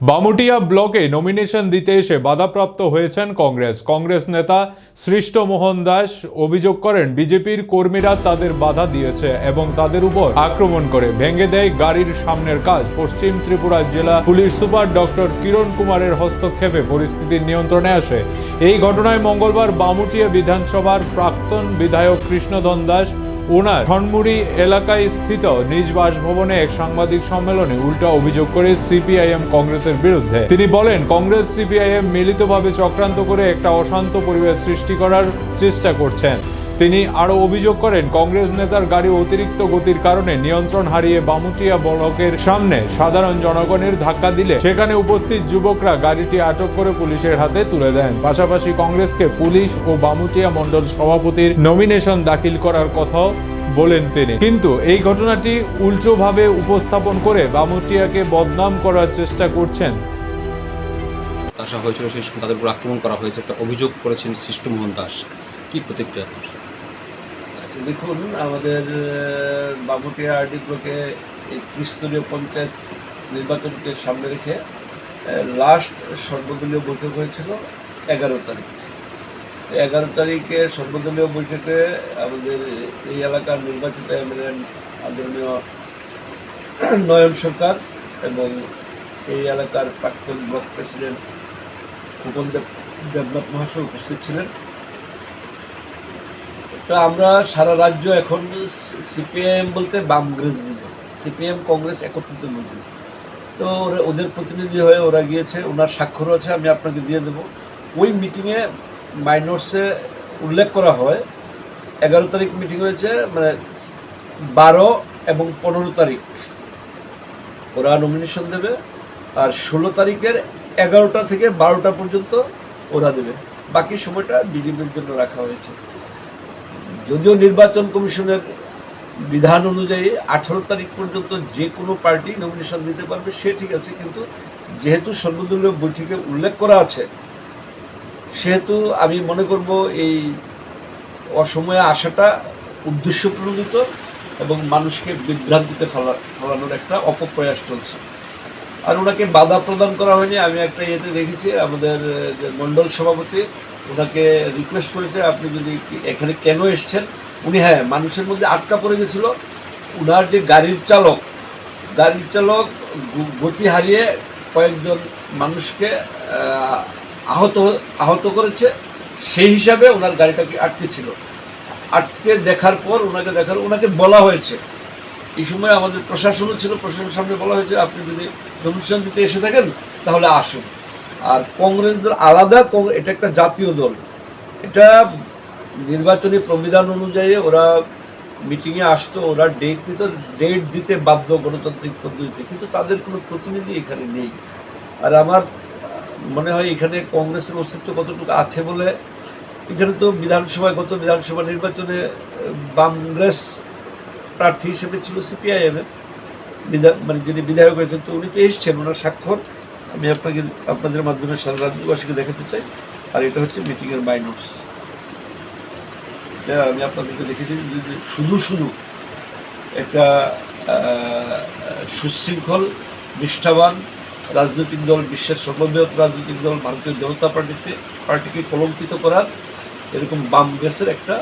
বামুটিয়া ব্লকে নমিনেশন দিতে এসে বাধাপ্রাপ্ত হয়েছেন কংগ্রেস নেতা সৃষ্ট মোহন দাস অভিযোগ করেন বিজেপির কর্মীরা তাদের বাধা দিয়েছে এবং তাদের উপর আক্রমণ করে ভেঙে দেয় গাড়ির সামনের কাজ। পশ্চিম ত্রিপুরা জেলা পুলিশ সুপার ডক্টর কিরণ কুমারের হস্তক্ষেপে পরিস্থিতির নিয়ন্ত্রণে আসে। এই ঘটনায় মঙ্গলবার বামুটিয়া বিধানসভার প্রাক্তন বিধায়ক কৃষ্ণধন দাস ওনার ধনমুড়ি এলাকায় স্থিত নিজ বাসভবনে এক সাংবাদিক সম্মেলনে উল্টা অভিযোগ করে সিপিআইএম কংগ্রেসের বিরুদ্ধে। তিনি বলেন, কংগ্রেস সিপিআইএম মিলিতভাবে চক্রান্ত করে একটা অশান্ত পরিবেশ সৃষ্টি করার চেষ্টা করছেন। তিনি আরো অভিযোগ করেন, কংগ্রেস নেতার গাড়ি অতিরিক্ত গতির কারণে নিয়ন্ত্রণ হারিয়ে বামুটিয়া ব্লকের সামনে সাধারণ জনগণের ধাক্কা দিলে সেখানে উপস্থিত যুবকরা গাড়িটি আটক করে পুলিশের হাতে তুলে দেন। পাশাপাশি কংগ্রেসকে পুলিশ ও বামুটিয়া মণ্ডল সভাপতির নমিনেশন দাখিল করার কথাও বলেন তিনি। কিন্তু এই ঘটনাটি উল্টোভাবে উপস্থাপন করে বামুটিয়াকে বদনাম করার চেষ্টা করছেন। আসা হয়েছিল সেই সময় তাদের উপর আক্রমণ করা হয়েছে, একটা অভিযোগ করেছেন সৃষ্ট মোহন দাস। কি প্রতিক্রিয়া? দেখুন, আমাদের বামুটিয়া আরডি ব্লকে এই ত্রিস্তরীয় পঞ্চায়েত নির্বাচনকে সামনে রেখে লাস্ট সর্বদলীয় বৈঠক হয়েছিল 11 তারিখ। 11 তারিখে সর্বদলীয় বৈঠকে আমাদের এই এলাকার নির্বাচিত এমএলএ আদরণীয় নয়ন সরকার এবং এই এলাকার প্রাক্তন ব্লক প্রেসিডেন্ট খোকন দেবনাথ মহাশয় উপস্থিত ছিলেন। তো আমরা সারা রাজ্য এখন সিপিআইএম বলতে বামগ্রেস বুঝি, সিপিএম কংগ্রেস একত্রিত বুঝি। তো ওদের প্রতিনিধি হয়ে ওরা গিয়েছে, ওনার স্বাক্ষরও আছে, আমি আপনাকে দিয়ে দেবো। ওই মিটিংয়ে মাইনর্সে উল্লেখ করা হয় 11 তারিখ মিটিং হয়েছে, মানে 12 এবং 15 তারিখ ওরা নমিনেশন দেবে, আর 16 তারিখের 11টা থেকে 12টা পর্যন্ত ওরা দেবে, বাকি সময়টা বিজেপির জন্য রাখা হয়েছে। যদিও নির্বাচন কমিশনের বিধান অনুযায়ী 18 তারিখ পর্যন্ত যে কোনো পার্টি নমিনেশন দিতে পারবে, সে ঠিক আছে, কিন্তু যেহেতু সর্বদলীয় বৈঠকে উল্লেখ করা আছে সেহেতু আমি মনে করব এই অসময়ে আসাটা উদ্দেশ্য প্রণোদিত এবং মানুষকে বিভ্রান্তিতে ফেলানোর একটা অপপ্রয়াস চলছে। আর ওনাকে বাধা প্রদান করা হয়নি। আমি একটা ইয়েতে দেখেছি, আমাদের যে মণ্ডল সভাপতি ওনাকে রিকোয়েস্ট করেছে, আপনি যদি এখানে কেন এসছেন। উনি মানুষের মধ্যে আটকা পড়ে গেছিল। ওনার যে গাড়ির চালক গতি হারিয়ে কয়েকজন মানুষকে আহত করেছে, সেই হিসাবে ওনার গাড়িটাকে আটকে দেখার পর ওনাকে বলা হয়েছে, এই সময় আমাদের প্রশাসনও ছিল, প্রশাসনের সামনে বলা হয়েছে আপনি যদি নমিনেশন দিতে এসে থাকেন তাহলে আসুন। আর কংগ্রেস দল আলাদা, এটা একটা জাতীয় দল, এটা নির্বাচনী প্রবিধান অনুযায়ী ওরা মিটিংয়ে আসতো, ওরা ডেট দিতে বাধ্য গণতান্ত্রিক পদ্ধতিতে, কিন্তু তাদের কোনো প্রতিনিধি এখানে নেই। আর আমার মনে হয় এখানে কংগ্রেসের অস্তিত্ব কতটুকু আছে বলে, এখানে তো গত বিধানসভা নির্বাচনে বামগ্রেস প্রার্থী হিসেবে ছিল সিপিআইএমের যিনি বিধায়ক হয়েছেন, তো উনি তো এসছেন, ওনার স্বাক্ষর আমি আপনাদের মাধ্যমে সারা রাজ্যবাসীকে দেখাতে চাই। আর এটা হচ্ছে মিটিংয়ের মাইনর্স, এটা আমি আপনাদেরকে দেখেছি। শুধু একটা সুশৃঙ্খল নিষ্ঠাবান রাজনৈতিক দল, বিশ্বের সর্ববৃহৎ রাজনৈতিক দল ভারতীয় জনতা পার্টিকে কলঙ্কিত করার এরকম বামগ্রেসের একটা